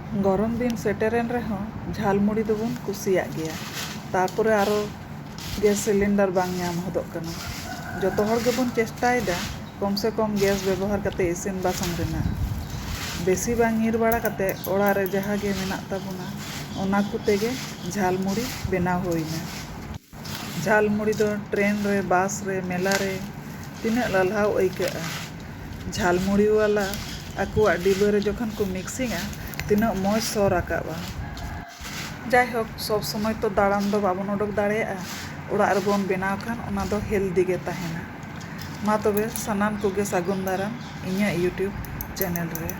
गरम दिन सेटेरेन रहो झालमुड़ी दोबन कुसियाग गया। तारपरे आरो गैस सिलिंडर बांग नाम होदोग कना। जतो हर गेबन चेष्टायेदा कम से कम गैस व्यवहार कते इसिन बासंग रेना। बेसी बांग ᱧᱤᱨ बाड़ा कते ओड़ा रे जहाँ गे मेनाग ताबोना ओना कुतेगे झालमुड़ी बेनाव होइना। झालमुड़ी दो ट्रेन रे बास रे मेला रे तिनाग लल्हाव अइकागा। झालमुड़ी वाला आकुआग डिब्बा रे जखन को मिक्सिंगा तिनाग मौज सो राकाबा। जायहोक सब समय तो दाड़ान दो बाबन उडोक दाड़ेयागा। ओड़ा रेबन बेनाव खान ओना दो हेल्दी गे ताहेना। मा तबे सानाम कोगे सागुन दाराम इᱧᱟᱜ यूट्यूब चैनल रे।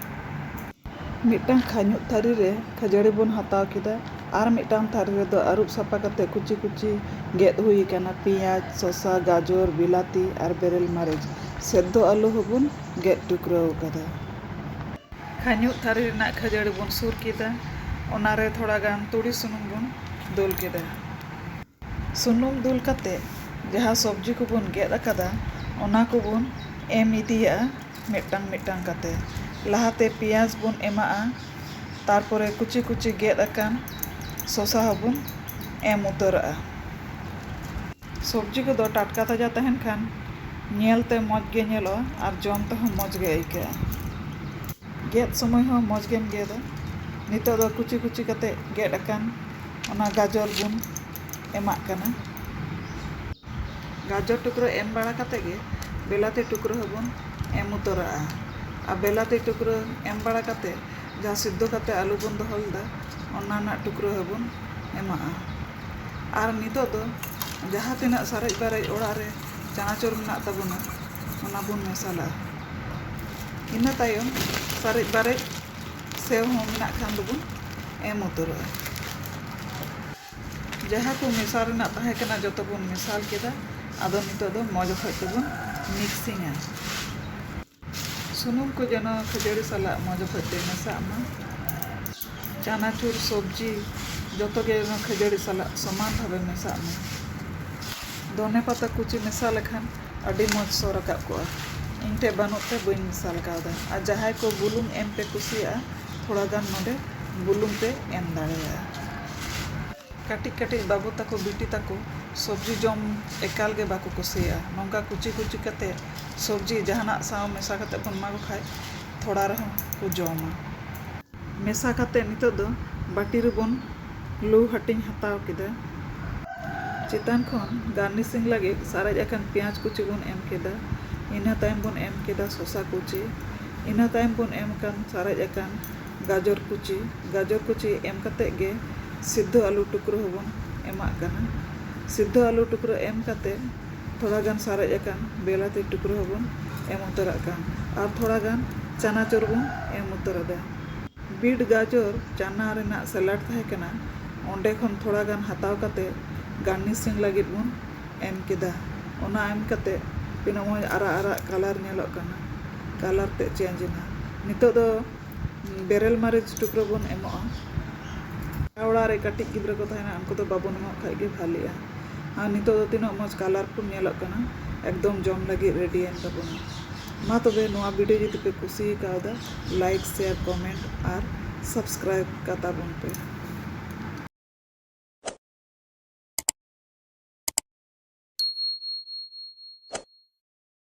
मिटांग खाñुक थारी रे खजड़ी बन हताव किदा आर मिटांग थारी रे दो अरुप सापा कते कुची कुची गेद हुई काना पियाज शसा गाजर बिलाती आर बेरेल मारिच सेद्धो आलू हबन गेद टुकराव कदा। खाñुक थारी रेना खजड़ी बन सुर किदा ओना रे थोड़ा गान तुड़ी सुनुम बन दुल किदा। सुनुम दुल कते जहाँ सब्जी को बन गेद अकादा ओना को बन एम इदिया मिटांग मिटांग कते। लाहाते पियाज बन एमाआ तारपरे कुची कुची गेद अकान शसा हबन एम उतारा। सब्जी को दो टाटका ताजा तहन खान नेलते मौज गे नेलोआ आर जम ते हो मौज गे आइकाआ। गेद समय हो मौज गेम गेदा। नितो दो कुची कुची कते गेद अकान ओना गाजर बन एमाक काना। गाजर टुकरा एम बाड़ा कते गे बेलाती टुकरा हबन एम उतारा। आ बेलाती टुकरा एम बाड़ा कते जहाँ सिद्धो कते आलू बन दोहलदा ओना ना टुकरा हबन एमाआ। आर नितो दो जहाँ तिना सारेज बारेज ओड़ा रे चानाचुर मेनाग ताबोना ओना बन मेसाला। इना तायम सारेज बारेज सेव हो मेनाग खान दोबन एम उतारा। जहाँ को मेसा रेनाग ताहे कना जतो बन मेसाल केदा आदो नितो दो मौज खज तेबन मिक्सिंगा। सुनुम को जेनो खजड़ी साला मौज खज ते मेसाग मा। चानाचुर सब्जी जतो गे खजड़ी साला समान भावे मेसाग मा। दोने पाता कुची मेसा लेखान अडी मौज सो राकाब कोआ। ᱤᱧ ᱴᱷᱮᱡ ᱵᱟᱹᱱᱩᱜ ᱛᱮ ᱵᱟᱹᱧ ᱢᱮᱥᱟᱞ ᱠᱟᱣᱫᱟ ᱟᱨ ᱡᱟᱦᱟᱸᱭ ᱠᱚ ᱵᱩᱞᱩᱝ ᱮᱢ ᱯᱮ ᱠᱩᱥᱤᱭᱟᱜᱼᱟ ᱛᱷᱚᱲᱟ ᱜᱟᱱ ᱱᱚᱰᱮ ᱵᱩᱞᱩᱝ ᱯᱮ ᱮᱢ ᱫᱟᱲᱮᱭᱟᱜᱼᱟ। ᱠᱟᱹᱴᱤᱡ ᱠᱟᱹᱴᱤᱡ ᱵᱟᱹᱵᱩ ᱛᱟᱠᱚ ᱵᱤᱴᱤ ᱛᱟᱠᱚ सब्जी जम एकाल गे बाको कुसिया नौका कुची कुची कते सब्जी जहानाक साव मेसा कते बन एमा को खाय थोड़ा रहो को जमा। मेसा कते नितो दो बाटी रे बन लू हटिंग हताव किदा। चितान खन गार्निशिंग लगे सारेज अकान पियाज कुची बन एम केदा। इना तायम बन एम केदा शसा कुची। इना तायम बन एम कान सारेज अकान गाजर कुची एम कते गे सिद्धो आलू टुकरो हबन एमाक काना। सिद्धो आलू टुकरो एम कते थोड़ा गान सारेज अकान बेलाती टुकरो हबन एम उतारक कान और थोड़ा गान चानाचुर बन एम उतारदा। बीट गाजर चाना रेना सलाड ताहे कना ओंडे खन थोड़ा गान हताव कते गार्निशिंग लगित बन एम केदा। ओना एम कते तिना मौज आरा आरा कलर नेलोग काना कलर ते चेंज ना। नितो दो बेरेल मारिच टुकरो बन एमोआ। ओड़ा रे कटिज गिद्रा को ताहेना उनको तो बाबन एमोग खाय गे भालिया। हाँ नितो दो तिना मौज कलरफुल नेलोग काना एकदम जम लगी रेडी एन ताबोना। मा तबे नोआ वीडियो जदि पे कुसी कावदा लाइक शेयर कमेंट और सब्सक्राइब का ताबोन पे।